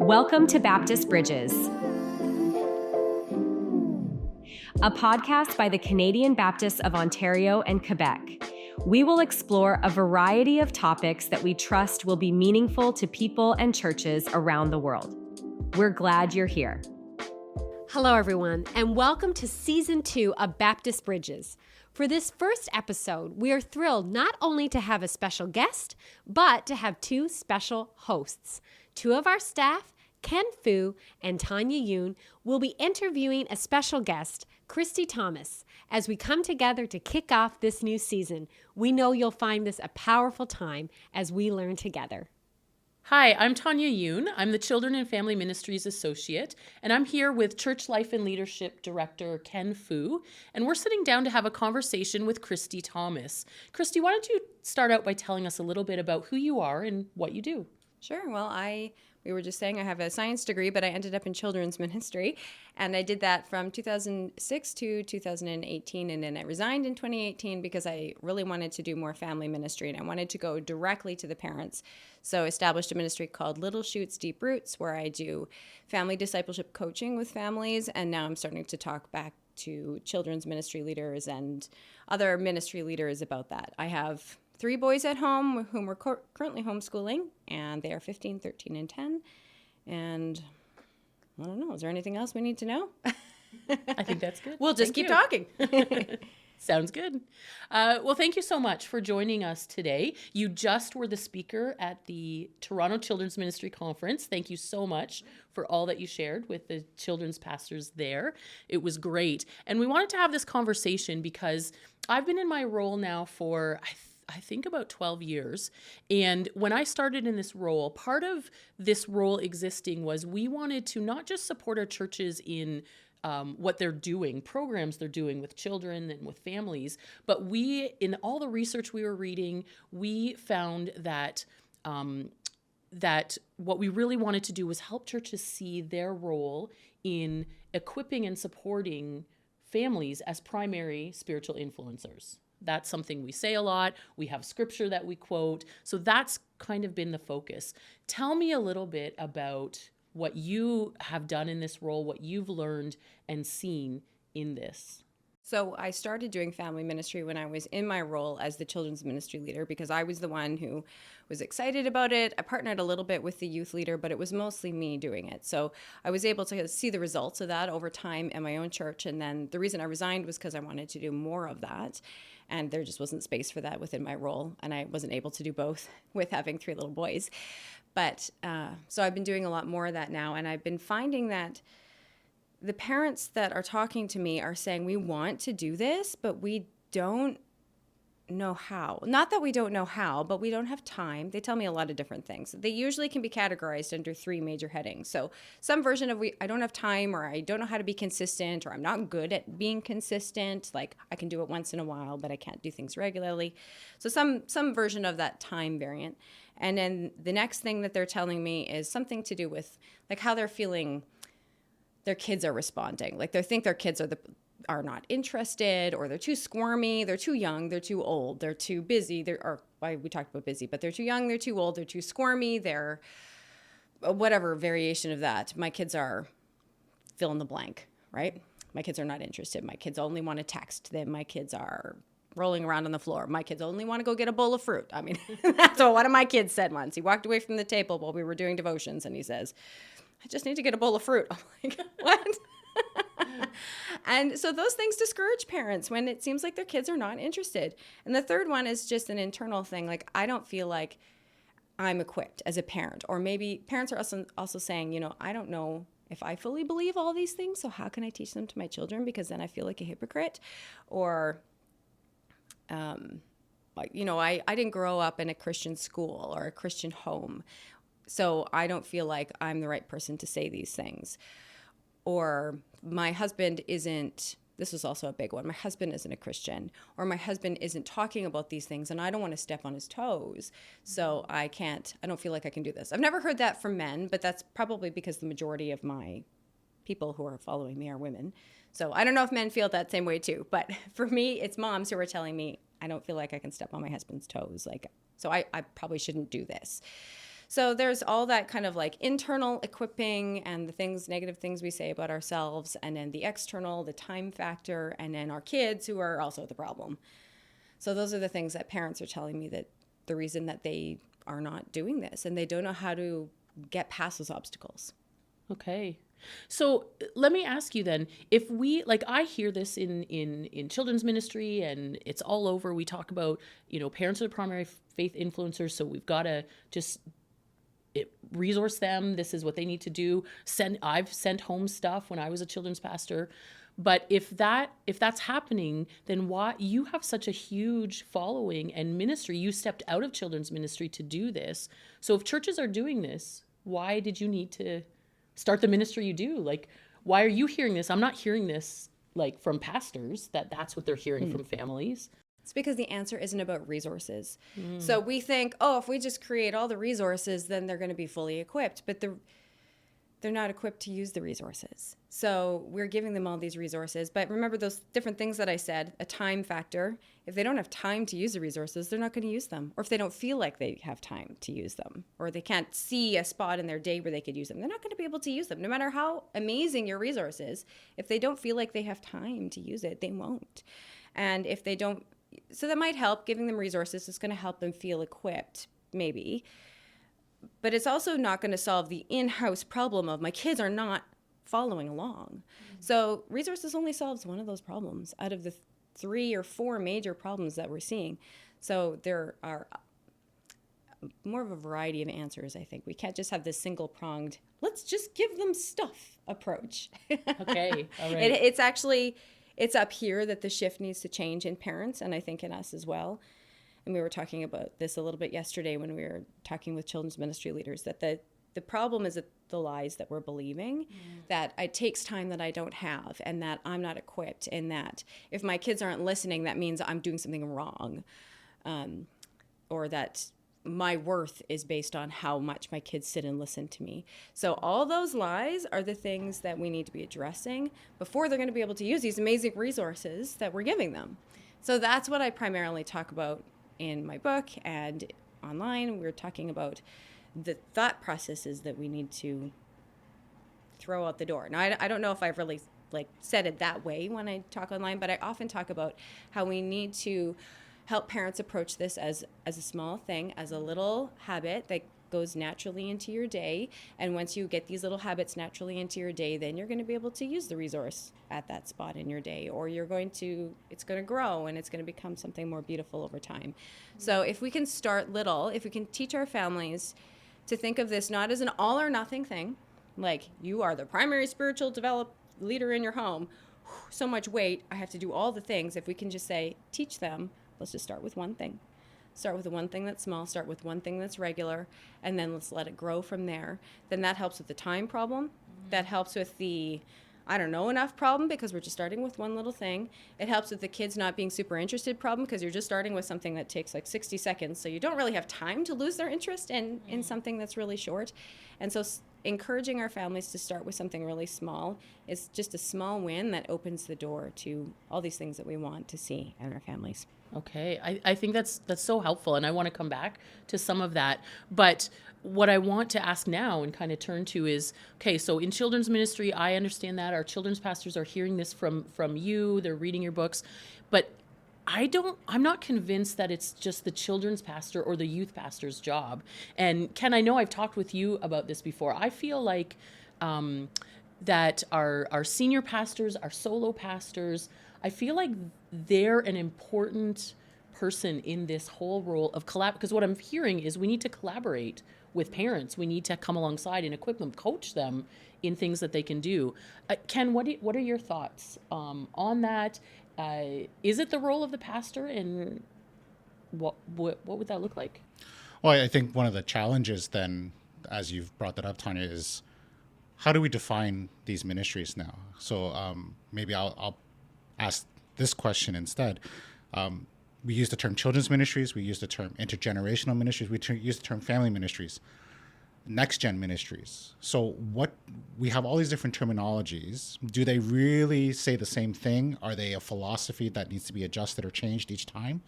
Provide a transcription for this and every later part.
Welcome to Baptist Bridges, a podcast by the Canadian Baptists of Ontario and Quebec. We will explore a variety of topics that we trust will be meaningful to people and churches around the world. We're glad you're here. Hello, everyone, and welcome to Season 2 of Baptist Bridges. For this first episode, we are thrilled not only to have a special guest, but to have two special hosts. Two of our staff, Ken Fu and Tanya Yuen, will be interviewing a special guest, Christie Thomas, as we come together to kick off this new season. We know you'll find this a powerful time as we learn together. Hi, I'm Tanya Yuen. I'm the Children and Family Ministries Associate, and I'm here with Church Life and Leadership Director Ken Fu, and we're sitting down to have a conversation with Christie Thomas. Christie, why don't you start out by telling us a little bit about who you are and what you do? Sure. Well, we were just saying I have a science degree, but I ended up in children's ministry, and I did that from 2006 to 2018, and then I resigned in 2018 because I really wanted to do more family ministry, and I wanted to go directly to the parents. So I established a ministry called Little Shoots, Deep Roots, where I do family discipleship coaching with families, and now I'm starting to talk back to children's ministry leaders and other ministry leaders about that. I have 3 boys at home whom we're currently homeschooling, and they are 15, 13, and 10. And I don't know, is there anything else we need to know? I think that's good. We'll just keep talking. Sounds good. Well, thank you so much for joining us today. You just were the speaker at the Toronto Children's Ministry Conference. Thank you so much for all that you shared with the children's pastors there. It was great. And we wanted to have this conversation because I've been in my role now for, I think about 12 years. And when I started in this role, part of this role existing was we wanted to not just support our churches in what they're doing, programs they're doing with children and with families, but in all the research we were reading, we found that that what we really wanted to do was help churches see their role in equipping and supporting families as primary spiritual influencers. That's something we say a lot. We have scripture that we quote. So that's kind of been the focus. Tell me a little bit about what you have done in this role, what you've learned and seen in this. So I started doing family ministry when I was in my role as the children's ministry leader because I was the one who was excited about it. I partnered a little bit with the youth leader, but it was mostly me doing it. So I was able to see the results of that over time in my own church. And then the reason I resigned was because I wanted to do more of that. And there just wasn't space for that within my role. And I wasn't able to do both with having 3 little boys. But so I've been doing a lot more of that now. And I've been finding that the parents that are talking to me are saying, we want to do this, but we don't know how. Not that we don't know how, but we don't have time. They tell me a lot of different things. They usually can be categorized under 3 major headings. So some version of I don't have time, or I don't know how to be consistent, or I'm not good at being consistent. Like I can do it once in a while, but I can't do things regularly. So some version of that time variant. And then the next thing that they're telling me is something to do with like how they're feeling their kids are responding. Like they think their kids are not interested, or they're too squirmy, they're too young, they're too old, they're too busy, we talked about busy, but they're too young, they're too old, they're too squirmy, they're whatever variation of that. My kids are fill in the blank, right? My kids are not interested. My kids only want to text them. My kids are rolling around on the floor. My kids only want to go get a bowl of fruit. I mean, that's what one of my kids said once. He walked away from the table while we were doing devotions, and he says, I just need to get a bowl of fruit. I'm like, what? And so those things discourage parents when it seems like their kids are not interested. And the third one is just an internal thing. Like, I don't feel like I'm equipped as a parent. Or maybe parents are also saying, I don't know if I fully believe all these things, so how can I teach them to my children? Because then I feel like a hypocrite. Or, I didn't grow up in a Christian school or a Christian home, so I don't feel like I'm the right person to say these things. Or my husband isn't, this is also a big one, my husband isn't a Christian, or my husband isn't talking about these things and I don't want to step on his toes, so I don't feel like I can do this. I've never heard that from men, but that's probably because the majority of my people who are following me are women. So I don't know if men feel that same way too, but for me, it's moms who are telling me, I don't feel like I can step on my husband's toes, so I probably shouldn't do this. So there's all that kind of like internal equipping and the things, negative things we say about ourselves, and then the external, the time factor, and then our kids who are also the problem. So those are the things that parents are telling me that the reason that they are not doing this, and they don't know how to get past those obstacles. Okay. So let me ask you then, if we, like, I hear this in children's ministry, and it's all over. We talk about, parents are the primary faith influencers, so we've got to just resource them. This is what they need to do. I've sent home stuff when I was a children's pastor. But if that's happening, then why you have such a huge following and ministry? You stepped out of children's ministry to do this. So if churches are doing this, why did you need to start the ministry you do? Like, why are you hearing this? I'm not hearing this like from pastors, that's what they're hearing from families. It's because the answer isn't about resources. So we think, if we just create all the resources, then they're going to be fully equipped. But they're not equipped to use the resources. So we're giving them all these resources. But remember those different things that I said, a time factor. If they don't have time to use the resources, they're not going to use them. Or if they don't feel like they have time to use them, or they can't see a spot in their day where they could use them, they're not going to be able to use them. No matter how amazing your resource is, if they don't feel like they have time to use it, they won't. And if they don't, so that might help. Giving them resources is going to help them feel equipped, maybe. But it's also not going to solve the in-house problem of my kids are not following along. So resources only solves one of those problems out of the 3 or 4 major problems that we're seeing. So there are more of a variety of answers, I think. We can't just have this single-pronged, let's just give them stuff approach. Okay, all right. It's up here that the shift needs to change in parents, and I think in us as well. And we were talking about this a little bit yesterday when we were talking with children's ministry leaders, that the problem is that the lies that we're believing, that it takes time that I don't have, and that I'm not equipped, and that if my kids aren't listening, that means I'm doing something wrong, or that my worth is based on how much my kids sit and listen to me. So all those lies are the things that we need to be addressing before they're going to be able to use these amazing resources that we're giving them. So that's what I primarily talk about in my book and online. We're talking about the thought processes that we need to throw out the door. Now, I don't know if I've really said it that way when I talk online, but I often talk about how we need to help parents approach this as a small thing, as a little habit that goes naturally into your day. And once you get these little habits naturally into your day, then you're going to be able to use the resource at that spot in your day, or it's going to grow and it's going to become something more beautiful over time. So if we can start little, if we can teach our families to think of this not as an all or nothing thing, like you are the primary spiritual leader in your home, so much weight, I have to do all the things. If we can just say, teach them, let's just start with one thing. Start with the one thing that's small, start with one thing that's regular, and then let's let it grow from there. Then that helps with the time problem. That helps with the I don't know enough problem, because we're just starting with one little thing. It helps with the kids not being super interested problem, because you're just starting with something that takes 60 seconds, so you don't really have time to lose their interest in something that's really short. And so encouraging our families to start with something really small is just a small win that opens the door to all these things that we want to see in our families. Okay, I think that's so helpful, and I want to come back to some of that. But what I want to ask now and kind of turn to is, okay, so in children's ministry, I understand that our children's pastors are hearing this from you, they're reading your books, but I'm not convinced that it's just the children's pastor or the youth pastor's job. And Ken, I know I've talked with you about this before. I feel like that our senior pastors, our solo pastors, I feel like they're an important person in this whole role of because what I'm hearing is we need to collaborate with parents. We need to come alongside and equip them, coach them in things that they can do. Ken, what are your thoughts on that? Is it the role of the pastor, and what would that look like? Well, I think one of the challenges then, as you've brought that up, Tanya, is how do we define these ministries now? So maybe I'll ask this question instead. We use the term children's ministries. We use the term intergenerational ministries. We use the term family ministries, next-gen ministries. So we have all these different terminologies. Do they really say the same thing? Are they a philosophy that needs to be adjusted or changed each time?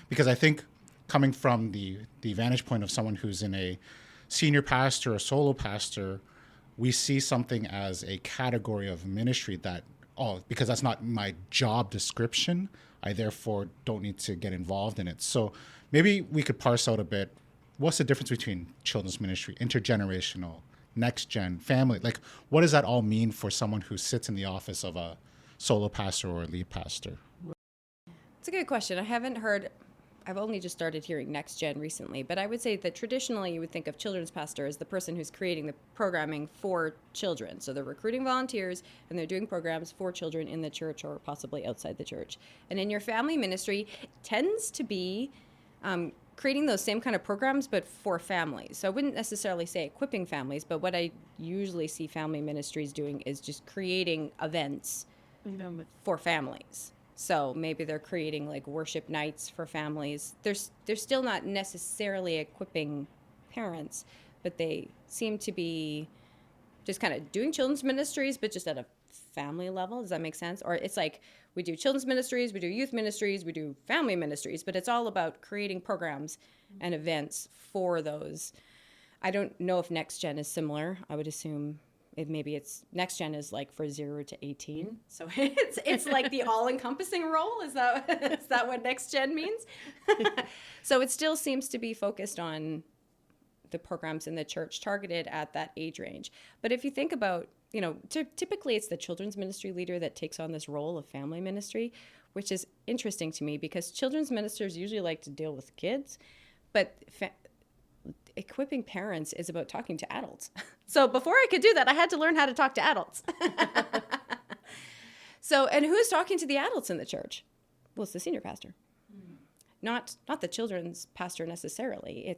Because I think coming from the vantage point of someone who's in a senior pastor or solo pastor, we see something as a category of ministry that, oh, because that's not my job description, I therefore don't need to get involved in it. So maybe we could parse out a bit, what's the difference between children's ministry, intergenerational, next gen, family? Like, what does that all mean for someone who sits in the office of a solo pastor or a lead pastor? It's a good question. I've only just started hearing next gen recently, but I would say that traditionally you would think of children's pastor as the person who's creating the programming for children. So they're recruiting volunteers and they're doing programs for children in the church or possibly outside the church. And in your family ministry, it tends to be creating those same kind of programs, but for families. So I wouldn't necessarily say equipping families, but what I usually see family ministries doing is just creating events for families. So maybe they're creating like worship nights for families. They're still not necessarily equipping parents, but they seem to be just kind of doing children's ministries, but just at a family level. Does that make sense? Or it's like we do children's ministries, we do youth ministries, we do family ministries, but it's all about creating programs and events for those. I don't know if Next Gen is similar. I would assume it's Next Gen is like for 0 to 18. So it's like the all-encompassing role. Is that what Next Gen means? So it still seems to be focused on the programs in the church targeted at that age range. But if you think about, typically it's the children's ministry leader that takes on this role of family ministry, which is interesting to me because children's ministers usually like to deal with kids, but equipping parents is about talking to adults. So before I could do that, I had to learn how to talk to adults. And who's talking to the adults in the church? Well, it's the senior pastor. Not the children's pastor necessarily.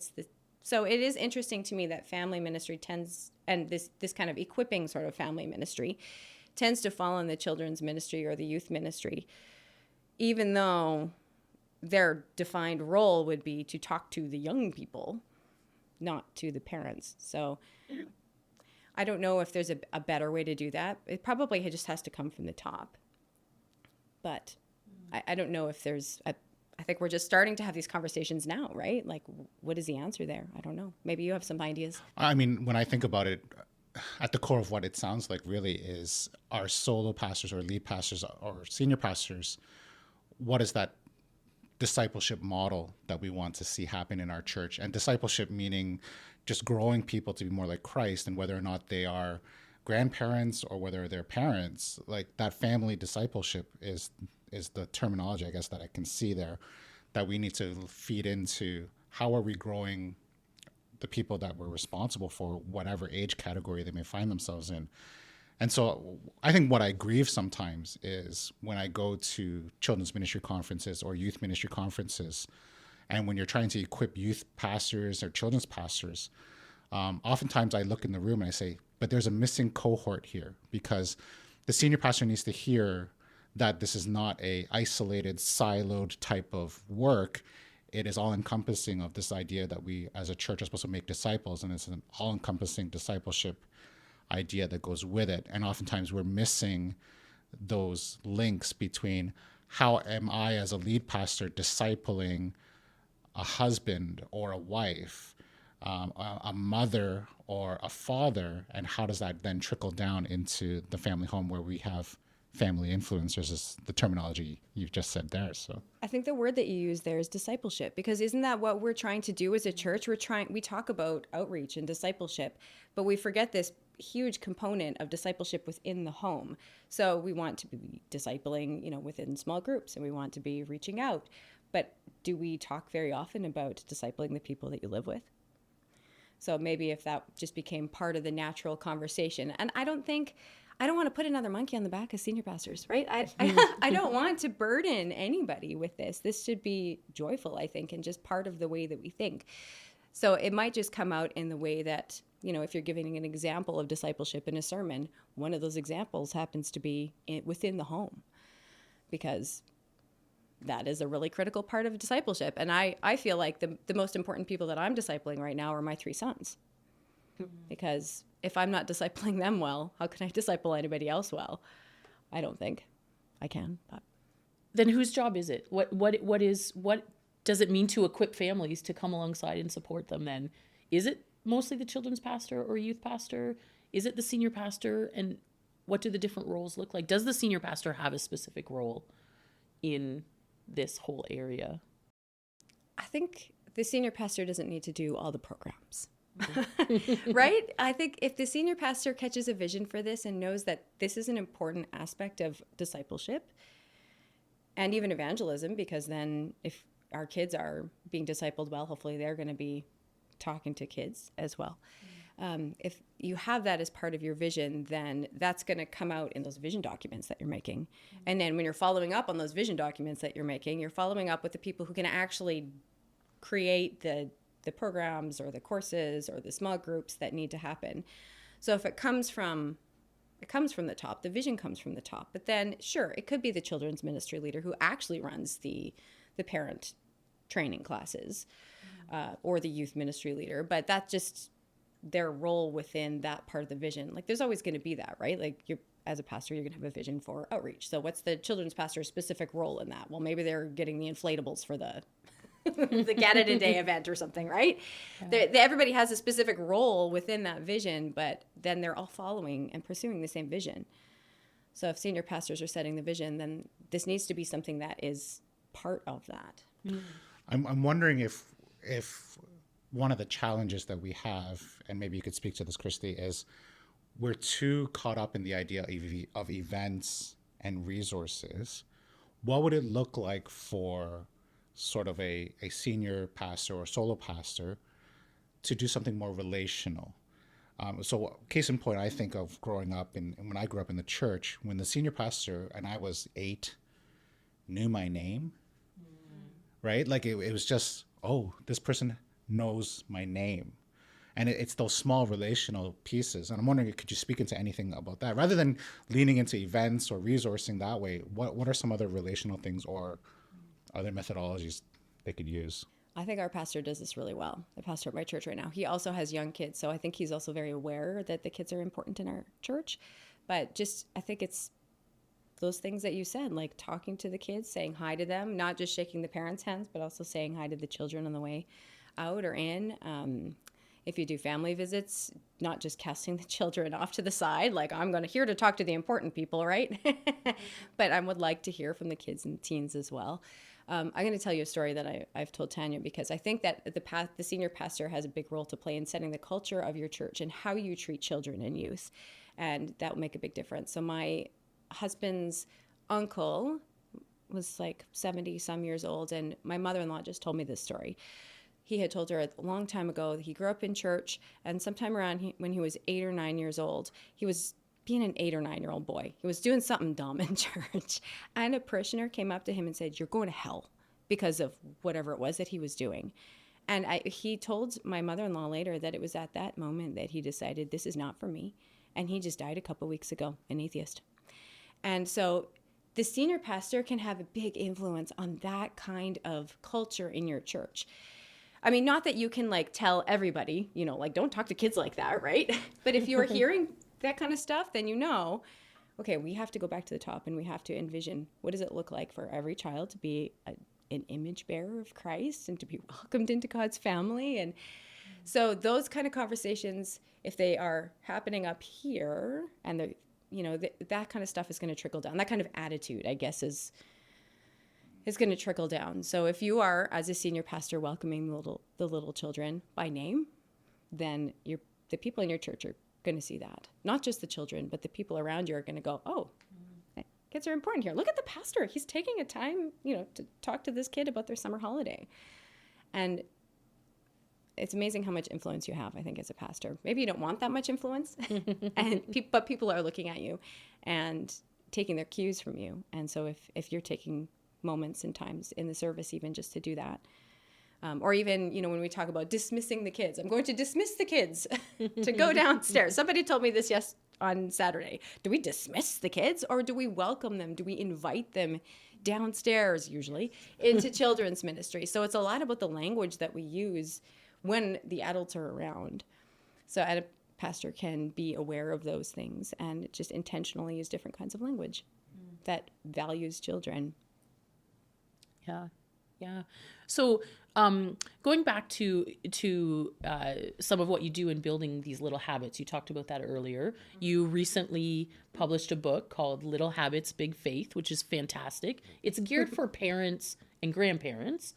So it is interesting to me that family ministry tends, and this kind of equipping sort of family ministry tends to fall in the children's ministry or the youth ministry, even though their defined role would be to talk to the young people, not to the parents. So I don't know if there's a better way to do that. It probably just has to come from the top. But I don't know if there's I think we're just starting to have these conversations now, right? Like, what is the answer there? I don't know. Maybe you have some ideas. I mean, when I think about it, at the core of what it sounds like really is our solo pastors or lead pastors or senior pastors, what is that discipleship model that we want to see happen in our church? And discipleship meaning just growing people to be more like Christ, and whether or not they are grandparents or whether they're parents, like that family discipleship is the terminology, I guess, that I can see there, that we need to feed into. How are we growing the people that we're responsible for, whatever age category they may find themselves in? And so I think what I grieve sometimes is when I go to children's ministry conferences or youth ministry conferences, and when you're trying to equip youth pastors or children's pastors, oftentimes I look in the room and I say, but there's a missing cohort here, because the senior pastor needs to hear that this is not a isolated, siloed type of work. It is all-encompassing of this idea that we as a church are supposed to make disciples, and it's an all-encompassing discipleship idea that goes with it. And oftentimes we're missing those links between how am I as a lead pastor discipling a husband or a wife, a mother or a father, and how does that then trickle down into the family home where we have family influencers, is the terminology you've just said there. So I think the word that you use there is discipleship, because isn't that what we're trying to do as a church? We talk about outreach and discipleship, but we forget this huge component of discipleship within the home. So we want to be discipling, within small groups, and we want to be reaching out. But do we talk very often about discipling the people that you live with? So maybe if that just became part of the natural conversation. And I don't want to put another monkey on the back of senior pastors, right? I don't want to burden anybody with this. This should be joyful, I think, and just part of the way that we think. So it might just come out in the way that, if you're giving an example of discipleship in a sermon, one of those examples happens to be within the home, because that is a really critical part of discipleship. And I feel like the most important people that I'm discipling right now are my 3 sons. Because if I'm not discipling them well, how can I disciple anybody else well? I don't think I can. But Then whose job is it? What does it mean to equip families to come alongside and support them then? Is it mostly the children's pastor or youth pastor? Is it the senior pastor? And what do the different roles look like? Does the senior pastor have a specific role in this whole area? I think the senior pastor doesn't need to do all the programs. Right? I think if the senior pastor catches a vision for this and knows that this is an important aspect of discipleship and even evangelism, because then if our kids are being discipled well, hopefully they're going to be talking to kids as well. If you have that as part of your vision, then that's going to come out in those vision documents that you're making. And then when you're following up on those vision documents that you're making, you're following up with the people who can actually create the programs or the courses or the small groups that need to happen. So if it comes from the top, the vision comes from the top. But then, sure, it could be the children's ministry leader who actually runs the parent training classes, or the youth ministry leader. But that's just their role within that part of the vision. Like, there's always going to be that, right? Like, as a pastor, you're going to have a vision for outreach. So what's the children's pastor's specific role in that? Well, maybe they're getting the inflatables for the the Canada Day event or something, right? Yeah. Everybody has a specific role within that vision, but then they're all following and pursuing the same vision. So if senior pastors are setting the vision, then this needs to be something that is part of that. I'm wondering if one of the challenges that we have, and maybe you could speak to this, Christie, is we're too caught up in the idea of events and resources. What would it look like for sort of a senior pastor or solo pastor to do something more relational? So case in point, I think of growing up, and when I grew up in the church, when the senior pastor, and I was 8, knew my name, right? Like it was just, oh, this person knows my name. And it's those small relational pieces. And I'm wondering, could you speak into anything about that? Rather than leaning into events or resourcing that way, what are some other relational things or other methodologies they could use? I think our pastor does this really well. The pastor at my church right now, he also has young kids. So I think he's also very aware that the kids are important in our church. But just, I think it's those things that you said, like talking to the kids, saying hi to them, not just shaking the parents' hands, but also saying hi to the children on the way out or in. If you do family visits, not just casting the children off to the side, like I'm here to talk to the important people, right? But I would like to hear from the kids and teens as well. I'm going to tell you a story that I've told Tanya, because I think that the senior pastor has a big role to play in setting the culture of your church and how you treat children and youth. And that will make a big difference. So my husband's uncle was like 70 some years old, and my mother-in-law just told me this story. He had told her a long time ago that he grew up in church, and sometime around when he was 8 or 9 years old, he was being an 8 or 9-year-old boy. He was doing something dumb in church, and a parishioner came up to him and said, "You're going to hell," because of whatever it was that he was doing. And he told my mother-in-law later that it was at that moment that he decided, this is not for me, and he just died a couple weeks ago, an atheist. And so the senior pastor can have a big influence on that kind of culture in your church. I mean, not that you can tell everybody, don't talk to kids like that, right? But if you're hearing that kind of stuff, then okay, we have to go back to the top and we have to envision, what does it look like for every child to be an image bearer of Christ and to be welcomed into God's family? And so those kind of conversations, if they are happening up here, and that kind of stuff is going to trickle down. That kind of attitude, I guess, is going to trickle down. So if you are, as a senior pastor, welcoming the little children by name, then the people in your church are going to see that. Not just the children, but the people around you are going to go, oh, kids are important here. Look at the pastor. He's taking a time, to talk to this kid about their summer holiday. And it's amazing how much influence you have, I think, as a pastor. Maybe you don't want that much influence, but people are looking at you and taking their cues from you. And so if you're taking moments and times in the service even just to do that, or even, when we talk about dismissing the kids, I'm going to dismiss the kids to go downstairs. Somebody told me this on Saturday. Do we dismiss the kids, or do we welcome them? Do we invite them downstairs, usually, into children's ministry? So it's a lot about the language that we use when the adults are around. So a pastor can be aware of those things and just intentionally use different kinds of language that values children. Yeah. Yeah. So going back to some of what you do in building these little habits, you talked about that earlier. You recently published a book called Little Habits, Big Faith, which is fantastic. It's geared for parents and grandparents.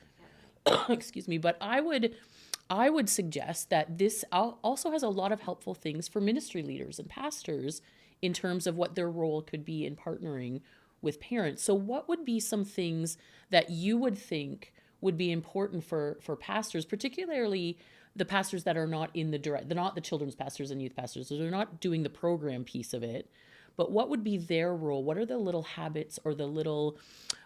Excuse me, but I would suggest that this also has a lot of helpful things for ministry leaders and pastors in terms of what their role could be in partnering with parents. So what would be some things that you would think would be important for pastors, particularly the pastors that are not in the direct, they're not the children's pastors and youth pastors, so they're not doing the program piece of it, but what would be their role? What are the little habits or the little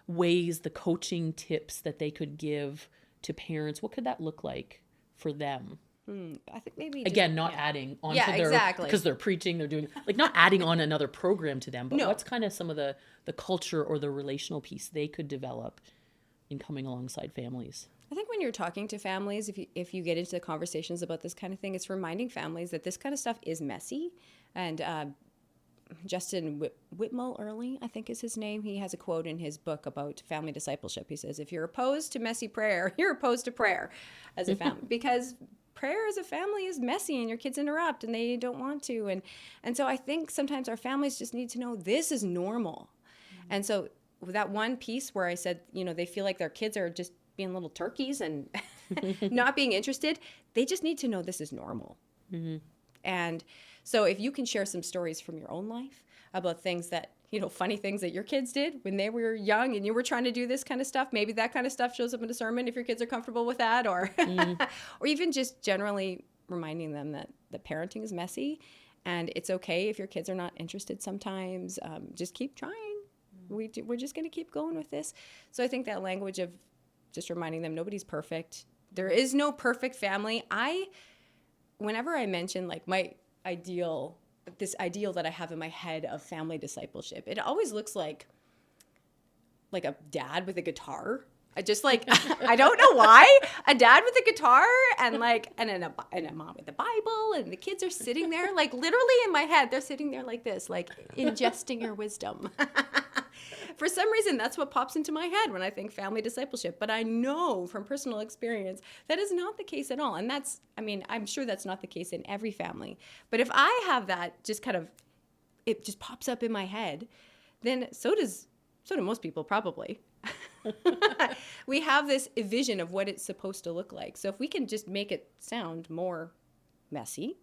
ways, the coaching tips that they could give to parents? What could that look like for them? I think maybe again, not adding on to their, exactly, because they're preaching, they're doing, like, not adding on another program to them, but No. what's kind of some of the culture or the relational piece they could develop in coming alongside families? I think when you're talking to families, if you get into conversations about this kind of thing, it's reminding families that this kind of stuff is messy. And Justin Whitmore Early, I think is his name, he has a quote in his book about family discipleship. He says, if you're opposed to messy prayer, you're opposed to prayer as a family, because prayer as a family is messy and your kids interrupt and they don't want to. And so I think sometimes our families just need to know this is normal. Mm-hmm. And so that one piece where I said, they feel like their kids are just being little turkeys and not being interested, they just need to know this is normal. Mm-hmm. And so if you can share some stories from your own life about things that, funny things that your kids did when they were young and you were trying to do this kind of stuff, maybe that kind of stuff shows up in a sermon if your kids are comfortable with that, or or even just generally reminding them that the parenting is messy and it's okay if your kids are not interested sometimes. Just keep trying. We're just going to keep going with this. So I think that language of just reminding them nobody's perfect. There is no perfect family. Whenever I mention like this ideal that I have in my head of family discipleship, it always looks like a dad with a guitar. I just I don't know why, a dad with a guitar and a mom with the Bible, and the kids are sitting there, like literally in my head, they're sitting there like this, like ingesting your wisdom. For some reason, that's what pops into my head when I think family discipleship. But I know from personal experience that is not the case at all. And I'm sure that's not the case in every family. But if I have that it just pops up in my head, then so do most people probably. We have this vision of what it's supposed to look like. So if we can just make it sound more messy,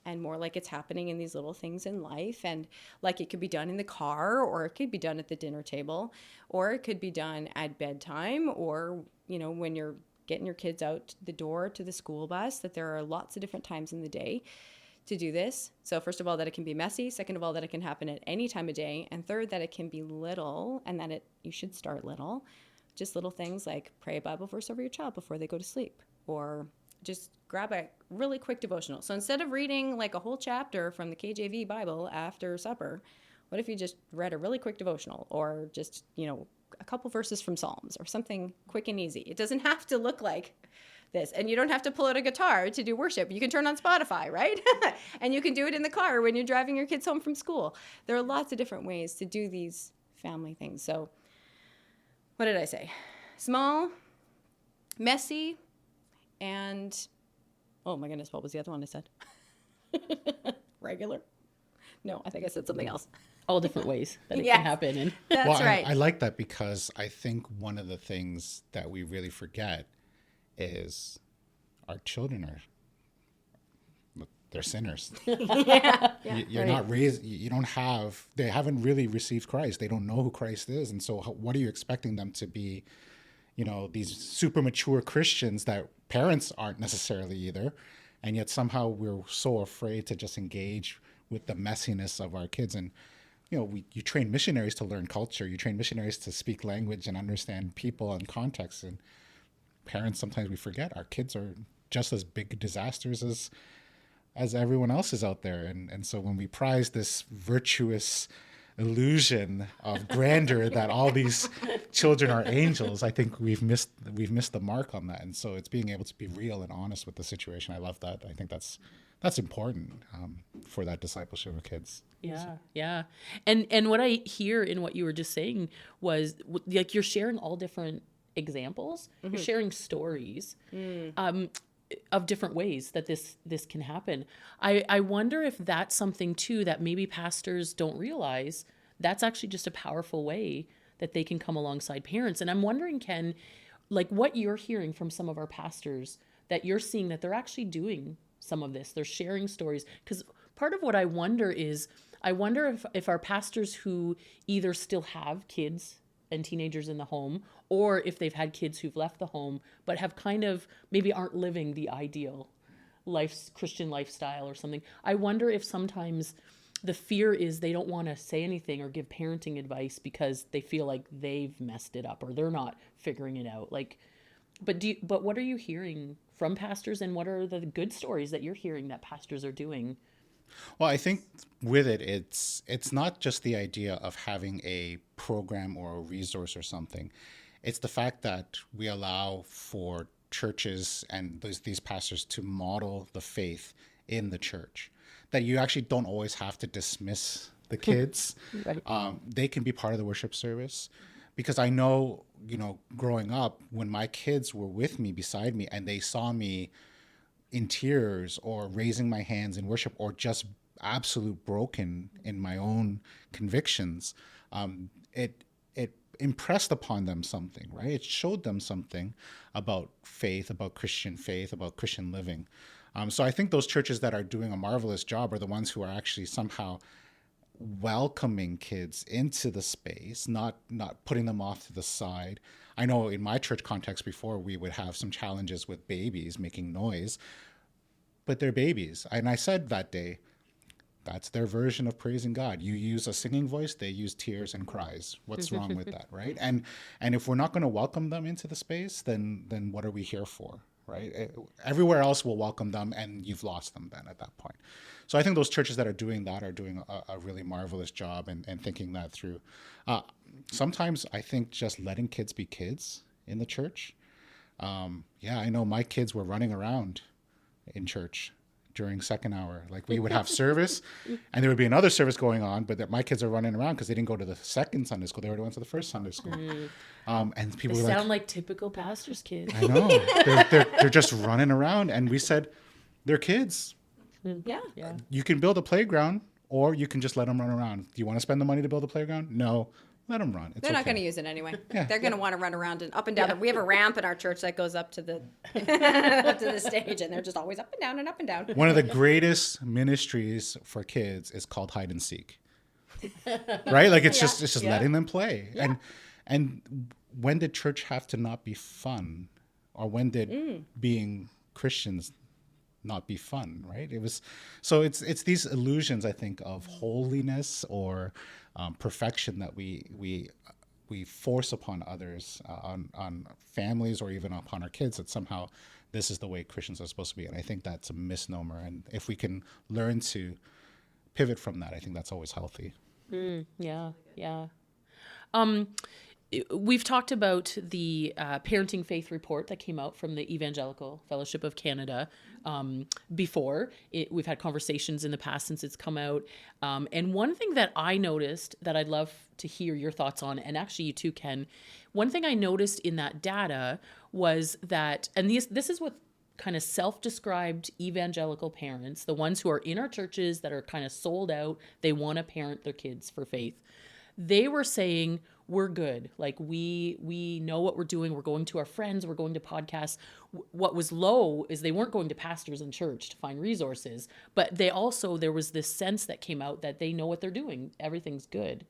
and more like it's happening in these little things in life, and like it could be done in the car, or it could be done at the dinner table, or it could be done at bedtime, or when you're getting your kids out the door to the school bus, that there are lots of different times in the day to do this. So first of all, that it can be messy. Second of all, that it can happen at any time of day. And third, that it can be little, and that you should start little. Just little things like pray a Bible verse over your child before they go to sleep, or just grab a really quick devotional. So instead of reading like a whole chapter from the KJV Bible after supper, what if you just read a really quick devotional, or just, a couple verses from Psalms, or something quick and easy? It doesn't have to look like this. And you don't have to pull out a guitar to do worship. You can turn on Spotify, right? And you can do it in the car when you're driving your kids home from school. There are lots of different ways to do these family things. So what did I say? Small, messy, and, oh my goodness, what was the other one I said? Regular? No, I think I said something else. All different ways that it can happen. And that's right. I like that, because I think one of the things that we really forget is our children they're sinners. You're not raised, they haven't really received Christ. They don't know who Christ is. And so what are you expecting them to be, these super mature Christians that parents aren't necessarily either. And yet somehow we're so afraid to just engage with the messiness of our kids. And, you train missionaries to learn culture. You train missionaries to speak language and understand people and context. And parents, sometimes we forget our kids are just as big disasters as everyone else is out there. And so when we prize this virtuous illusion of grandeur that all these children are angels, I think we've missed the mark on that. And so it's being able to be real and honest with the situation. I love that. I think that's important for that discipleship of kids. Yeah. And what I hear in what you were just saying was like you're sharing all different examples. You're sharing stories of different ways that this can happen. I wonder if that's something too that maybe pastors don't realize. That's actually just a powerful way that they can come alongside parents. And I'm wondering, Ken, like what you're hearing from some of our pastors that you're seeing that they're actually doing some of this. They're sharing stories. Because part of what I wonder is, I wonder if our pastors who either still have kids and teenagers in the home, or if they've had kids who've left the home, but have kind of maybe aren't living the ideal Christian lifestyle or something. I wonder if sometimes the fear is they don't want to say anything or give parenting advice because they feel like they've messed it up or they're not figuring it out. Like, but what are you hearing from pastors, and what are the good stories that you're hearing that pastors are doing? Well, I think with it's not just the idea of having a program or a resource or something. It's the fact that we allow for churches and these pastors to model the faith in the church. That you actually don't always have to dismiss the kids. Right. They can be part of the worship service. Because I know, growing up, when my kids were with me, beside me, and they saw me in tears or raising my hands in worship or just absolute broken in my own convictions, it impressed upon them something, right? It showed them something about faith, about Christian living. So I think those churches that are doing a marvelous job are the ones who are actually somehow welcoming kids into the space, not putting them off to the side. I know in my church context before, we would have some challenges with babies making noise, but they're babies. And I said that day, that's their version of praising God. You use a singing voice, they use tears and cries. What's wrong with that, right? And if we're not going to welcome them into the space, then what are we here for, right? Everywhere else will welcome them, and you've lost them then at that point. So I think those churches that are doing that are doing a really marvelous job and thinking that through. Sometimes I think just letting kids be kids in the church. I know my kids were running around in church during second hour. Like we would have service and there would be another service going on, but that my kids are running around because they didn't go to the second Sunday school. They already went to the first Sunday school. And people They were sound like typical pastors' kids. I know. They're just running around. And we said, they're kids. Yeah. You can build a playground or you can just let them run around. Do you want to spend the money to build a playground? No. Let them run. They're not going to use it anyway. Yeah. They're going to want to run around and up and down. We have a ramp in our church that goes up to the up to the stage, and they're just always up and down and up and down. One of the greatest ministries for kids is called hide and seek. Right? Like it's just letting them play. Yeah. And when did church have to not be fun? Or when did being Christians not be fun, right? It's these illusions, I think, of holiness or perfection that we force upon others, on families, or even upon our kids, that somehow this is the way Christians are supposed to be. And I think that's a misnomer. And if we can learn to pivot from that, I think that's always healthy. Yeah. We've talked about the Parenting Faith Report that came out from the Evangelical Fellowship of Canada before. We've had conversations in the past since it's come out. And one thing that I noticed that I'd love to hear your thoughts on, and actually you too, Ken, one thing I noticed in that data was that, and this is what kind of self-described evangelical parents, the ones who are in our churches that are kind of sold out, they want to parent their kids for faith. They were saying, we're good. Like we know what we're doing. We're going to our friends. We're going to podcasts. What was low is they weren't going to pastors in church to find resources, but there was this sense that came out that they know what they're doing. Everything's good.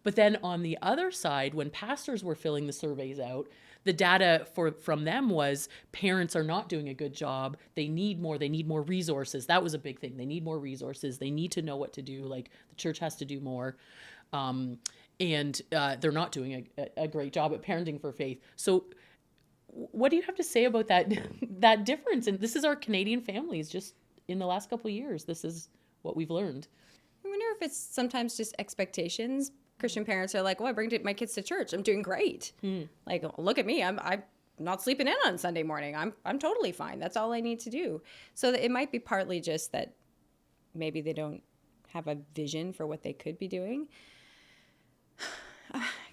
But then on the other side, when pastors were filling the surveys out, the data from them was parents are not doing a good job. They need more resources. That was a big thing. They need more resources. They need to know what to do. Like the church has to do more. And they're not doing a great job at parenting for faith. So what do you have to say about that difference? And this is our Canadian families just in the last couple of years. This is what we've learned. I wonder if it's sometimes just expectations. Christian parents are like, I bring my kids to church. I'm doing great. Like, look at me. I'm not sleeping in on Sunday morning. I'm totally fine. That's all I need to do. So it might be partly just that maybe they don't have a vision for what they could be doing.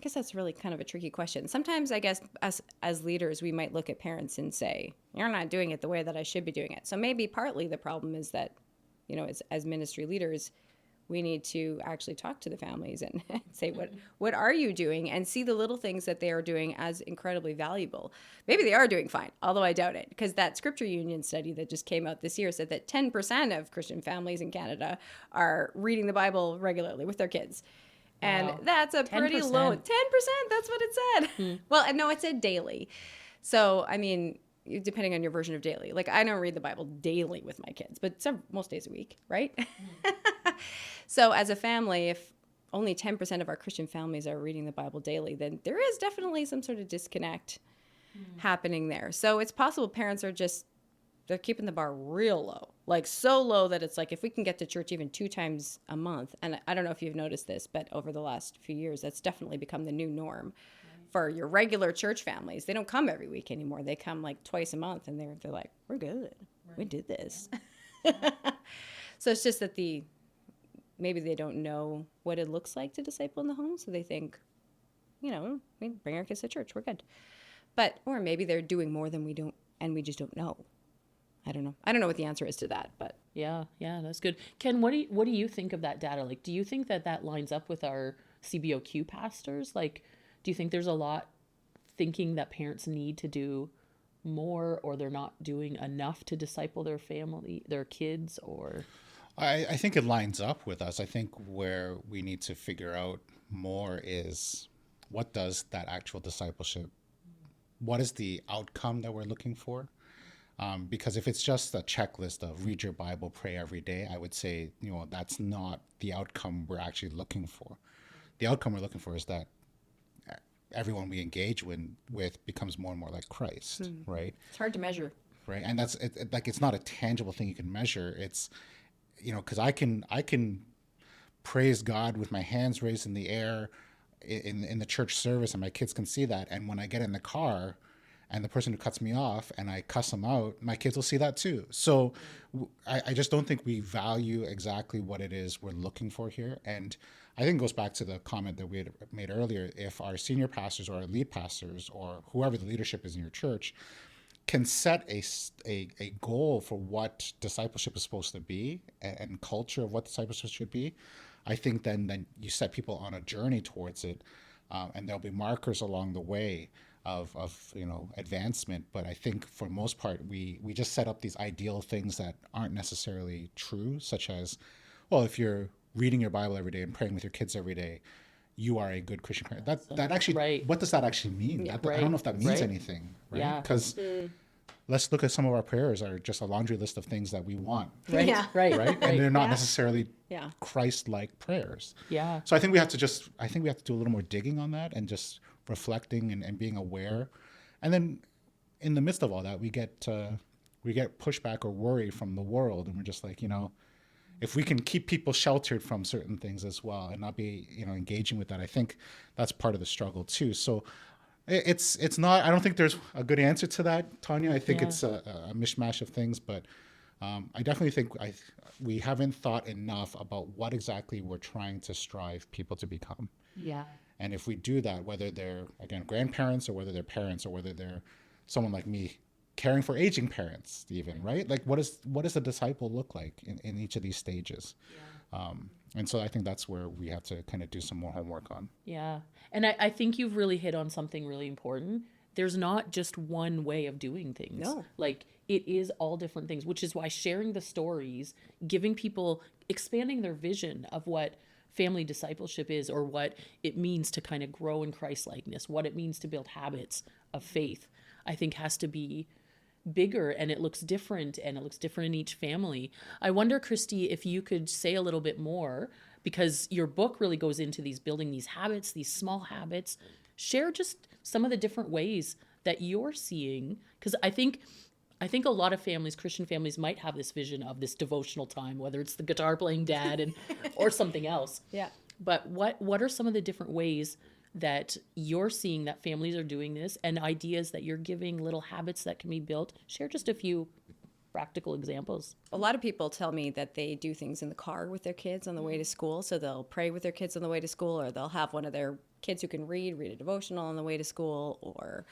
guess that's really kind of a tricky question. Sometimes I guess us as leaders, we might look at parents and say, you're not doing it the way that I should be doing it. So maybe partly the problem is that, as ministry leaders, we need to actually talk to the families and say, what are you doing? And see the little things that they are doing as incredibly valuable. Maybe they are doing fine, although I doubt it, because that Scripture Union study that just came out this year said that 10% of Christian families in Canada are reading the Bible regularly with their kids. And Wow. that's a pretty 10%. low, 10%, that's what it said. Well, no, it said daily. So, I mean, depending on your version of daily. Like, I don't read the Bible daily with my kids, but most days a week, right? So as a family, if only 10% of our Christian families are reading the Bible daily, then there is definitely some sort of disconnect happening there. So it's possible parents are they're keeping the bar real low, like so low that it's like if we can get to church even 2 times a month, and I don't know if you've noticed this, but over the last few years, that's definitely become the new norm for your regular church families. They don't come every week anymore. They come like twice a month, and they're like, we're good. Right. We did this. So it's just that maybe they don't know what it looks like to disciple in the home, so they think, we bring our kids to church, we're good. Or maybe they're doing more than we don't, and we just don't know. I don't know. I don't know what the answer is to that, but Yeah, that's good. Ken, what do you think of that data? Like, do you think that lines up with our CBOQ pastors? Like, do you think there's a lot thinking that parents need to do more, or they're not doing enough to disciple their family, their kids, or? I think it lines up with us. I think where we need to figure out more is what does that actual discipleship, what is the outcome that we're looking for? Because if it's just a checklist of read your Bible, pray every day, I would say, that's not the outcome we're actually looking for. The outcome we're looking for is that everyone we engage with becomes more and more like Christ, right? it's hard to measure. Right. And that's it's not a tangible thing you can measure. It's, because I can praise God with my hands raised in the air in the church service, and my kids can see that. And when I get in the car and the person who cuts me off and I cuss them out, my kids will see that too. So I just don't think we value exactly what it is we're looking for here. And I think it goes back to the comment that we had made earlier. If our senior pastors or our lead pastors or whoever the leadership is in your church can set a goal for what discipleship is supposed to be and culture of what discipleship should be, I think then you set people on a journey towards it, and there'll be markers along the way of advancement. But I think for the most part, we just set up these ideal things that aren't necessarily true, such as, well, if you're reading your Bible every day and praying with your kids every day, you are a good Christian parent. That actually, right. What does that actually mean? Yeah, I don't know if that means anything, right? Yeah. Because let's look at some of our prayers are just a laundry list of things that we want, Right, Yeah. right, right? And they're not necessarily Yeah. Christ-like prayers. Yeah. So I think we have to do a little more digging on that and just reflecting and being aware. And then in the midst of all that, we get pushback or worry from the world, and we're just like, if we can keep people sheltered from certain things as well and not be, engaging with that, I think that's part of the struggle too. So it's not, I don't think there's a good answer to that, Tanya. I think it's a mishmash of things, but I definitely think we haven't thought enough about what exactly we're trying to strive people to become. Yeah. And if we do that, whether they're, again, grandparents or whether they're parents or whether they're someone like me caring for aging parents even, right? Like what does a disciple look like in each of these stages? Yeah. And so I think that's where we have to kind of do some more homework on. Yeah. And I think you've really hit on something really important. There's not just one way of doing things. No. Like it is all different things, which is why sharing the stories, giving people, expanding their vision of what family discipleship is or what it means to kind of grow in Christ-likeness, what it means to build habits of faith, I think has to be bigger, and it looks different in each family. I wonder, Christie, if you could say a little bit more, because your book really goes into building these habits, these small habits. Share just some of the different ways that you're seeing, because I think a lot of families, Christian families, might have this vision of this devotional time, whether it's the guitar playing dad or something else. Yeah. But what are some of the different ways that you're seeing that families are doing this, and ideas that you're giving, little habits that can be built? Share just a few practical examples. A lot of people tell me that they do things in the car with their kids on the way to school. So they'll pray with their kids on the way to school, or they'll have one of their kids who can read a devotional on the way to school, or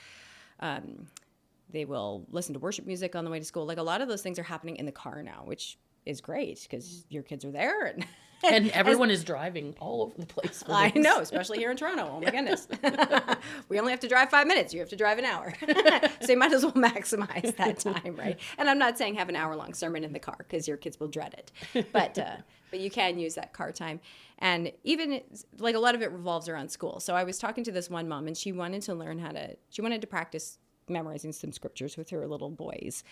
they will listen to worship music on the way to school. Like a lot of those things are happening in the car now, which is great because your kids are there and everyone is driving all over the place. I know, especially here in Toronto. Oh my goodness. We only have to drive 5 minutes. You have to drive an hour. So you might as well maximize that time, right? And I'm not saying have an hour-long sermon in the car because your kids will dread it. But you can use that car time. And even like a lot of it revolves around school. So I was talking to this one mom, and she wanted to learn she wanted to practice memorizing some scriptures with her little boys.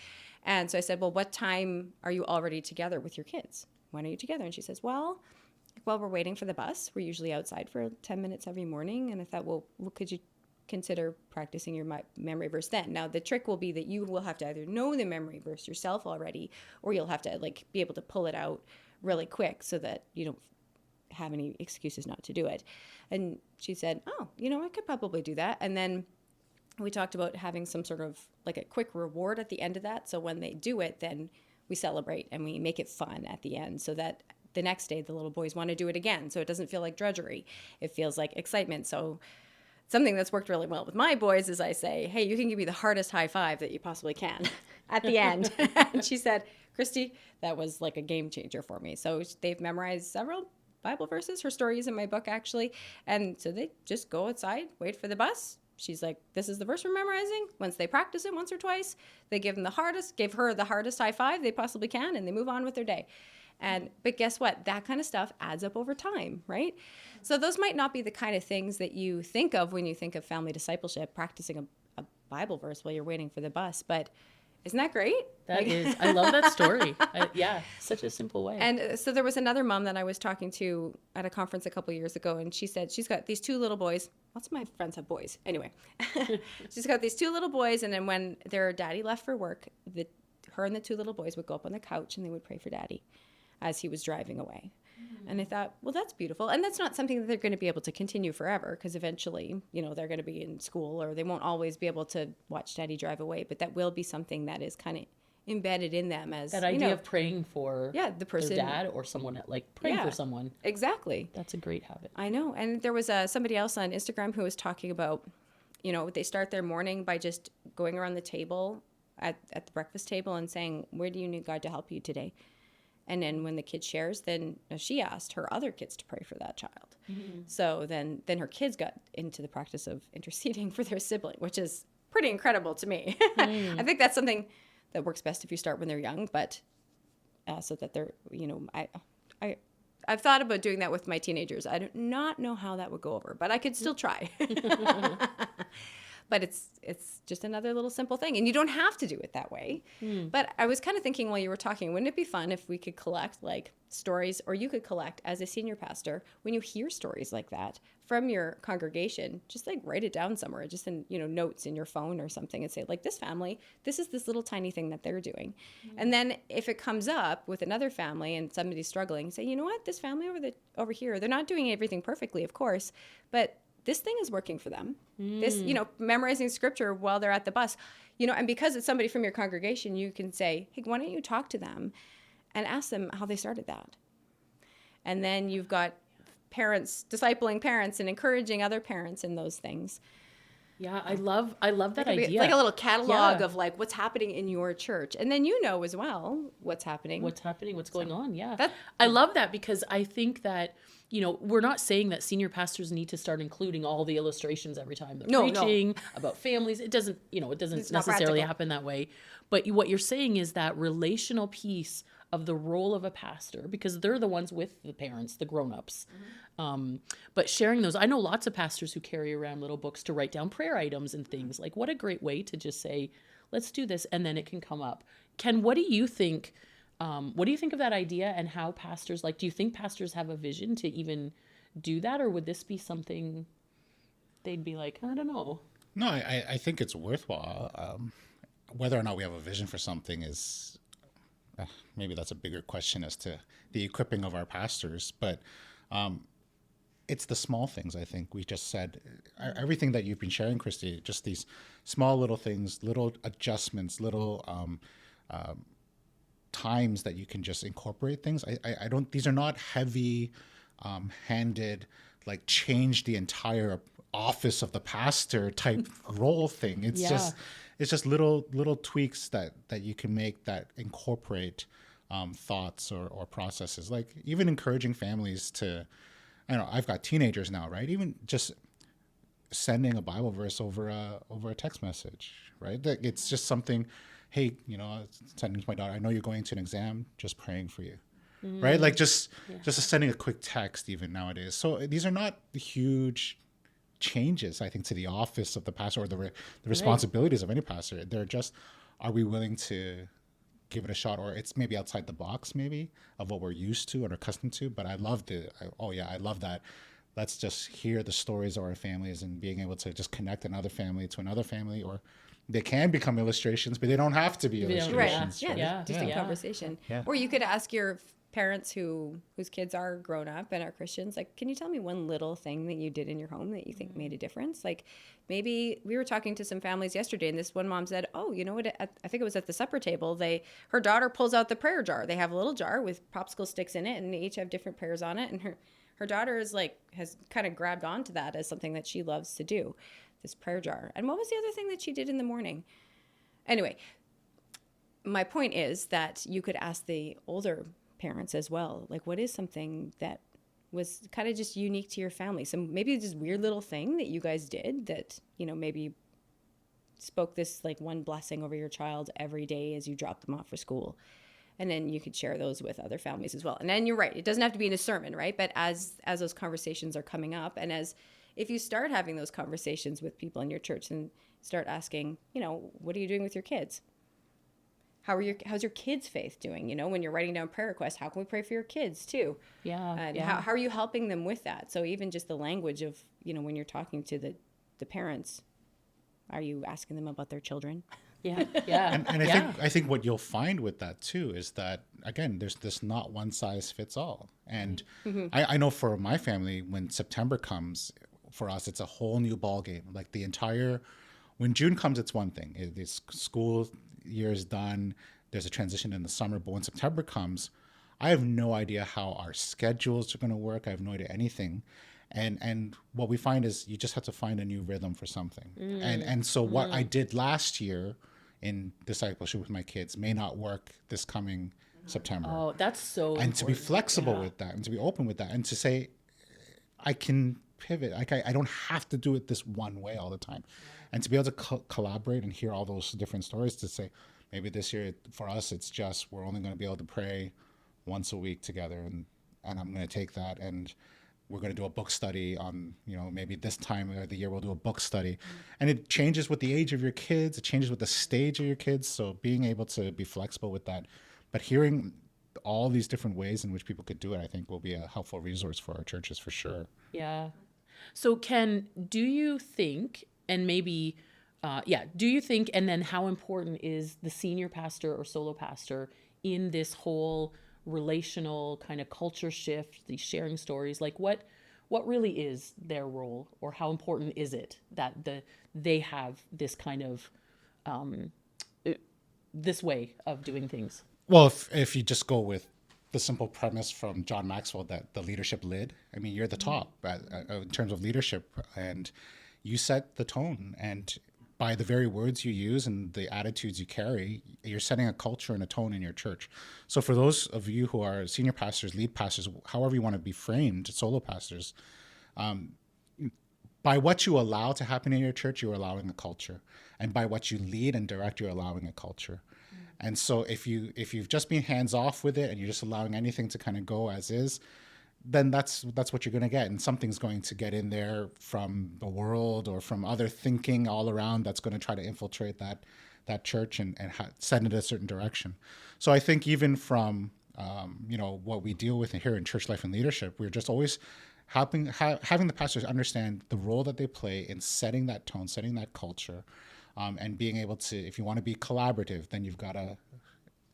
And so I said, well, what time are you already together with your kids? When are you together? And she says, well, while we're waiting for the bus, we're usually outside for 10 minutes every morning. And I thought, well, could you consider practicing your memory verse then? Now, the trick will be that you will have to either know the memory verse yourself already, or you'll have to like be able to pull it out really quick so that you don't have any excuses not to do it. And she said, oh, I could probably do that. And then we talked about having some sort of like a quick reward at the end of that. So when they do it, then we celebrate and we make it fun at the end so that the next day the little boys want to do it again. So it doesn't feel like drudgery. It feels like excitement. So something that's worked really well with my boys is I say, hey, you can give me the hardest high five that you possibly can at the end. And she said, Christie, that was like a game changer for me. So they've memorized several Bible verses. Her story is in my book, actually. And so they just go outside, wait for the bus. She's like, this is the verse we're memorizing. Once they practice it once or twice, they give her the hardest high five they possibly can, and they move on with their day. But guess what? That kind of stuff adds up over time, right? So those might not be the kind of things that you think of when you think of family discipleship, practicing a Bible verse while you're waiting for the bus. But isn't that great? That is. I love that story. Such a simple way. And so there was another mom that I was talking to at a conference a couple of years ago, and she said she's got these 2 little boys. Lots of my friends have boys. Anyway, she's got these 2 little boys, and then when their daddy left for work, her and the 2 little boys would go up on the couch and they would pray for daddy as he was driving away. And I thought, well, that's beautiful. And that's not something that they're going to be able to continue forever, because eventually, they're going to be in school, or they won't always be able to watch daddy drive away. But that will be something that is kind of embedded in them as that idea of praying for the person, their dad or someone, like praying for someone. Exactly. That's a great habit. I know. And there was somebody else on Instagram who was talking about, they start their morning by just going around the table at the breakfast table and saying, where do you need God to help you today? And then when the kid shares, then she asked her other kids to pray for that child. Mm-hmm. So then her kids got into the practice of interceding for their sibling, which is pretty incredible to me. I think that's something that works best if you start when they're young, but so that they're, I've thought about doing that with my teenagers. I do not know how that would go over, but I could still try. But it's just another little simple thing. And you don't have to do it that way. But I was kind of thinking while you were talking, wouldn't it be fun if we could collect like stories, or you could collect as a senior pastor, when you hear stories like that from your congregation, just like write it down somewhere, just in, notes in your phone or something, and say like, this family, this is this little tiny thing that they're doing. And then if it comes up with another family and somebody's struggling, say, you know what, this family over here, they're not doing everything perfectly, of course, but this thing is working for them. This, memorizing scripture while they're at the bus, and because it's somebody from your congregation, you can say, hey, why don't you talk to them and ask them how they started that? And then you've got parents discipling parents and encouraging other parents in those things. Yeah, I love that idea. Like a little catalog of like what's happening in your church. And then as well what's happening. What's going on, yeah. I love that, because I think that, we're not saying that senior pastors need to start including all the illustrations every time they're preaching about families. It doesn't, necessarily happen that way. But what you're saying is that relational piece of the role of a pastor, because they're the ones with the parents, the grown-ups. But sharing those, I know lots of pastors who carry around little books to write down prayer items and things. Like, what a great way to just say, let's do this, and then it can come up. Ken, what do you think of that idea, and how pastors, do you think pastors have a vision to even do that, or would this be something they'd be like, I don't know? No, I think it's worthwhile. Whether or not we have a vision for something is... maybe that's a bigger question as to the equipping of our pastors, but it's the small things. I think we just said everything that you've been sharing, Christie, just these small little things, little adjustments, little times that you can just incorporate things. I don't, these are not heavy handed, like change the entire office of the pastor type role thing. It's just little tweaks that you can make that incorporate thoughts or processes. Like even encouraging families to, I don't know, I've got teenagers now, right? Even just sending a Bible verse over a text message, right? That it's just something, hey, sending to my daughter, I know you're going to an exam, just praying for you. Right? Like just sending a quick text even nowadays. So these are not huge changes, I think, to the office of the pastor or the responsibilities of any pastor. They're just, are we willing to give it a shot? Or it's maybe outside the box, maybe, of what we're used to and accustomed to. But I love that. Let's just hear the stories of our families and being able to just connect another family to another family, or they can become illustrations, but they don't have to be illustrations. Right. Yeah. Just a conversation. Yeah. Or you could ask your parents whose kids are grown up and are Christians, like, can you tell me one little thing that you did in your home that you think made a difference? Like, maybe we were talking to some families yesterday, and this one mom said, oh, you know what, I think it was at the supper table, her daughter pulls out the prayer jar. They have a little jar with popsicle sticks in it, and they each have different prayers on it, and her daughter has kind of grabbed onto that as something that she loves to do, this prayer jar. And what was the other thing that she did in the morning? Anyway, my point is that you could ask the older parents as well, like, what is something that was kind of just unique to your family? So maybe just weird little thing that you guys did that, maybe spoke this like one blessing over your child every day as you dropped them off for school. And then you could share those with other families as well. And then you're right, it doesn't have to be in a sermon, right? But as those conversations are coming up, and if you start having those conversations with people in your church and start asking, what are you doing with your kids? How's your kids' faith doing? When you're writing down prayer requests, how can we pray for your kids too? How are you helping them with that? So even just the language of, when you're talking to the parents, are you asking them about their children? And I think what you'll find with that too is that, again, there's this not one size fits all. And I know for my family, when September comes, for us, it's a whole new ball game. Like when June comes, it's one thing. It's school year is done. There's a transition in the summer. But when September comes, I have no idea how our schedules are going to work. I have no idea anything. And what we find is you just have to find a new rhythm for something. And so what I did last year in discipleship with my kids may not work this coming September. Oh, that's so important. And to be flexible with that and to be open with that and to say, I can pivot. I don't have to do it this one way all the time. And to be able to collaborate and hear all those different stories, to say, maybe this year for us, it's just, we're only going to be able to pray once a week together. And I'm going to take that, and we're going to do a book study on, maybe this time of the year we'll do a book study. And it changes with the age of your kids. It changes with the stage of your kids. So being able to be flexible with that, but hearing all these different ways in which people could do it, I think will be a helpful resource for our churches for sure. Yeah. So do you think, and maybe, do you think, and then how important is the senior pastor or solo pastor in this whole relational kind of culture shift, these sharing stories? Like what really is their role, or how important is it that they have this kind of, this way of doing things? Well, if you just go with the simple premise from John Maxwell that the leadership lid, I mean, you're the top in terms of leadership, and you set the tone. And by the very words you use and the attitudes you carry, you're setting a culture and a tone in your church. So for those of you who are senior pastors, lead pastors, however you want to be framed, solo pastors, by what you allow to happen in your church, you're allowing a culture. And by what you lead and direct, you're allowing a culture. And so if you've just been hands off with it and you're just allowing anything to kind of go as is, then that's what you're going to get. And something's going to get in there from the world or from other thinking all around that's going to try to infiltrate that church and send it a certain direction. So I think even from what we deal with here in church life and leadership, we're just always having the pastors understand the role that they play in setting that tone, setting that culture, and being able to, if you want to be collaborative, then you've got to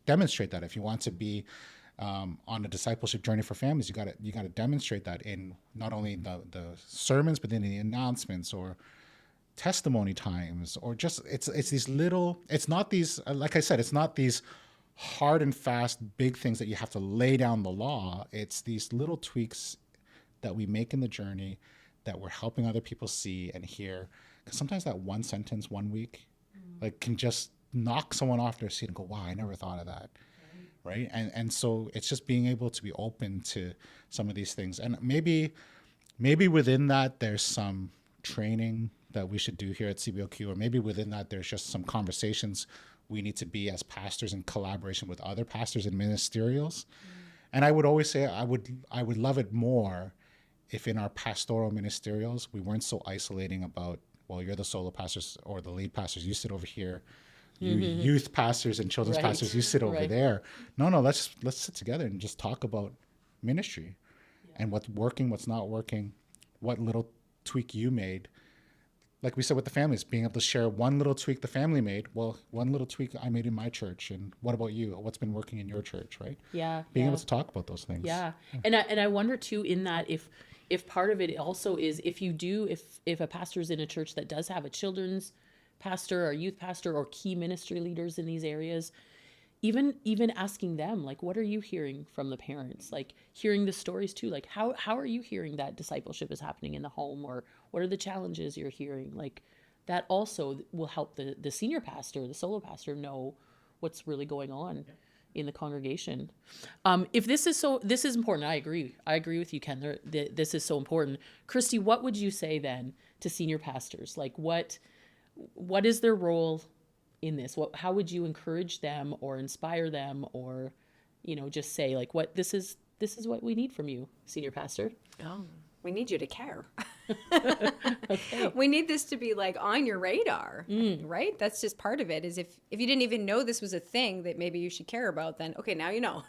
demonstrate that. If you want to be on a discipleship journey for families, you got to demonstrate that in not only the sermons, but in the announcements or testimony times, or just it's these little. It's not these, like I said, it's not these hard and fast big things that you have to lay down the law. It's these little tweaks that we make in the journey that we're helping other people see and hear. Because sometimes that one sentence 1 week like can just knock someone off their seat and go, wow, I never thought of that. Right. And so it's just being able to be open to some of these things. And maybe within that, there's some training that we should do here at CBOQ, or maybe within that, there's just some conversations we need to be as pastors in collaboration with other pastors and ministerials. And I would always say I would love it more if in our pastoral ministerials, we weren't so isolating about, well, you're the solo pastors or the lead pastors, you sit over here. You youth pastors and children's pastors, you sit over there. No, let's sit together and just talk about ministry and what's working, what's not working, what little tweak you made. Like we said with the families, being able to share one little tweak the family made. Well, one little tweak I made in my church, and what about you? What's been working in your church, right? Yeah. Being able to talk about those things. Yeah. And I wonder too, in that if part of it also is if a pastor's in a church that does have a children's pastor or youth pastor or key ministry leaders in these areas, even asking them, like, what are you hearing from the parents? Like hearing the stories too, like how are you hearing that discipleship is happening in the home, or what are the challenges you're hearing? Like that also will help the senior pastor, the solo pastor, know what's really going on in the congregation. If this is important. I agree with you, Ken. This is so important. Christie, what would you say then to senior pastors? Like what is their role in this? How would you encourage them or inspire them, or, just say like, this is what we need from you, senior pastor? Oh, we need you to care. Okay. We need this to be like on your radar, right? That's just part of it, is if you didn't even know this was a thing that maybe you should care about, then okay, now you know.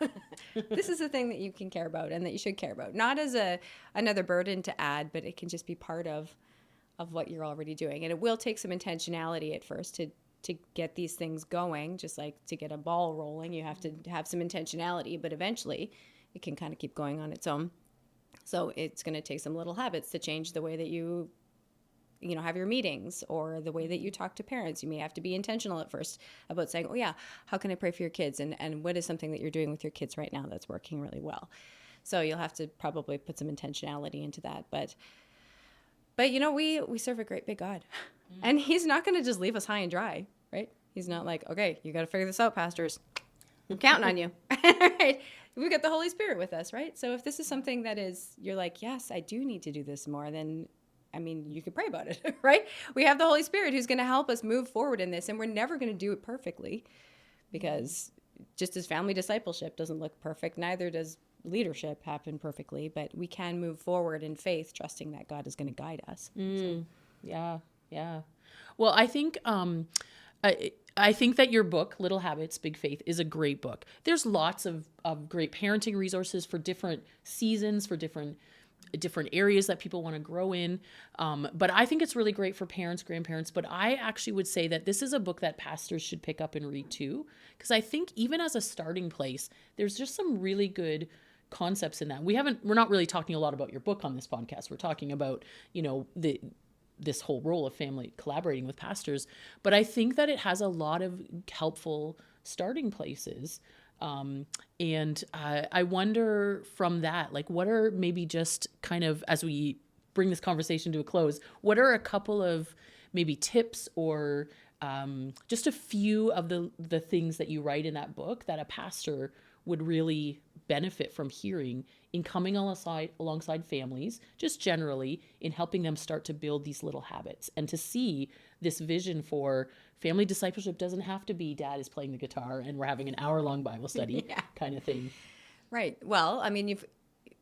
This is a thing that you can care about and that you should care about. Not as another burden to add, but it can just be part of what you're already doing. And it will take some intentionality at first to get these things going, just like to get a ball rolling. You have to have some intentionality, but eventually it can kind of keep going on its own. So it's going to take some little habits to change the way that you have your meetings, or the way that you talk to parents. You may have to be intentional at first about saying, oh yeah, how can I pray for your kids? And what is something that you're doing with your kids right now that's working really well? So you'll have to probably put some intentionality into that. But we serve a great big God, and he's not going to just leave us high and dry, right? He's not like, okay, you got to figure this out, pastors. I'm counting on you. Right? We've got the Holy Spirit with us, right? So if this is something that you're like, yes, I do need to do this more, then, you can pray about it, right? We have the Holy Spirit who's going to help us move forward in this, and we're never going to do it perfectly, because just as family discipleship doesn't look perfect, neither does leadership happen perfectly, but we can move forward in faith, trusting that God is going to guide us. So. Yeah. Well, I think I think that your book, Little Habits, Big Faith, is a great book. There's lots of great parenting resources for different seasons, for different areas that people want to grow in. But I think it's really great for parents, grandparents. But I actually would say that this is a book that pastors should pick up and read too, because I think even as a starting place, there's just some really good concepts in that. We're not really talking a lot about your book on this podcast. We're talking about, this whole role of family collaborating with pastors. But I think that it has a lot of helpful starting places. And I wonder from that, like, what are maybe just kind of, as we bring this conversation to a close, what are a couple of maybe tips or just a few of the things that you write in that book that a pastor would really benefit from hearing in coming alongside families, just generally in helping them start to build these little habits, and to see this vision for family discipleship doesn't have to be dad is playing the guitar and we're having an hour-long Bible study kind of thing. Right. Well,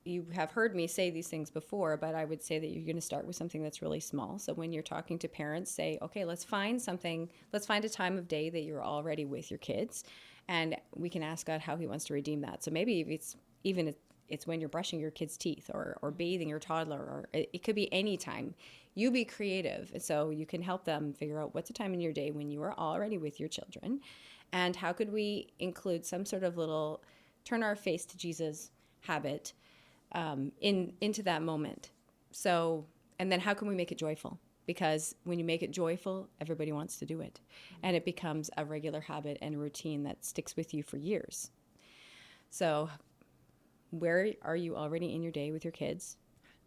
you have heard me say these things before, but I would say that you're going to start with something that's really small. So when you're talking to parents, say, okay, let's find a time of day that you're already with your kids, and we can ask God how he wants to redeem that. So maybe if it's when you're brushing your kid's teeth or bathing your toddler, or it could be any time. You be creative. So you can help them figure out what's a time in your day when you are already with your children, and how could we include some sort of little turn our face to Jesus habit into that moment. So, and then how can we make it joyful? Because when you make it joyful, everybody wants to do it. And it becomes a regular habit and routine that sticks with you for years. So where are you already in your day with your kids?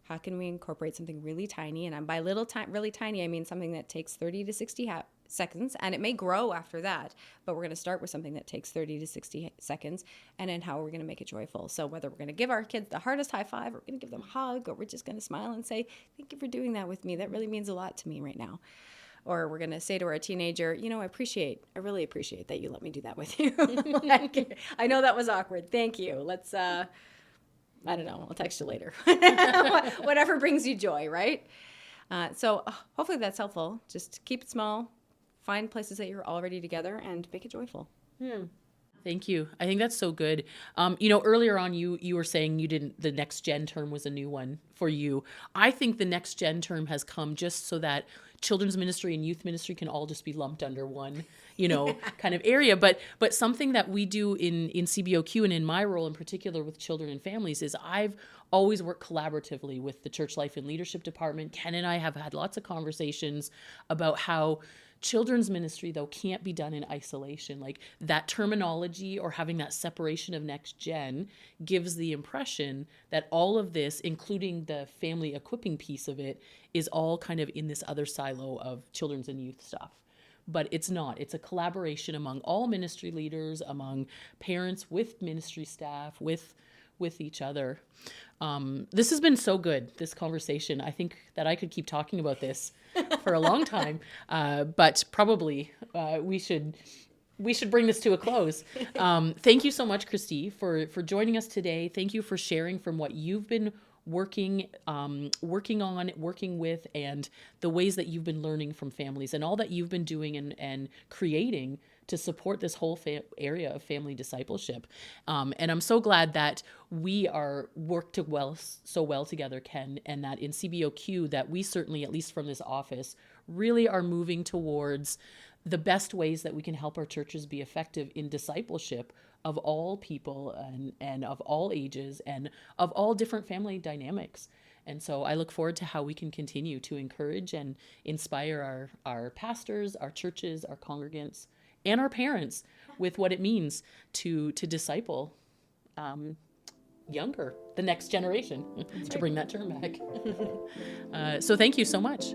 How can we incorporate something really tiny? And by really tiny, I mean something that takes 30 to 60 seconds, and it may grow after that, but we're going to start with something that takes 30 to 60 seconds, and then how are we going to make it joyful? So whether we're going to give our kids the hardest high five, or we're going to give them a hug, or we're just going to smile and say, thank you for doing that with me. That really means a lot to me right now. Or we're going to say to our teenager, you know, I really appreciate that you let me do that with you. Like, I know that was awkward. Thank you. Let's, I don't know, I'll text you later. Whatever brings you joy, right? So hopefully that's helpful. Just keep it small, find places that you're already together, and make it joyful. Thank you. I think that's so good. You know, earlier on, you were saying the next gen term was a new one for you. I think the next gen term has come just so that children's ministry and youth ministry can all just be lumped under one, you know, kind of area. But something that we do in CBOQ, and in my role in particular with children and families, is I've always worked collaboratively with the Church Life and Leadership Department. Ken and I have had lots of conversations about how children's ministry, though, can't be done in isolation. Like, that terminology or having that separation of next gen gives the impression that all of this, including the family equipping piece of it, is all kind of in this other silo of children's and youth stuff. But it's not. It's a collaboration among all ministry leaders, among parents, with ministry staff, with each other. This has been so good, this conversation. I think that I could keep talking about this for a long time, but probably we should bring this to a close. Thank you so much, Christie, for joining us today. Thank you for sharing from what you've been working with, and the ways that you've been learning from families, and all that you've been doing and creating to support this whole area of family discipleship. And I'm so glad that we are worked so well together, Ken, and that in CBOQ that we certainly, at least from this office, really are moving towards the best ways that we can help our churches be effective in discipleship of all people and of all ages and of all different family dynamics. And so I look forward to how we can continue to encourage and inspire our pastors, our churches, our congregants, and our parents with what it means to disciple the next generation, to bring that term back. So thank you so much.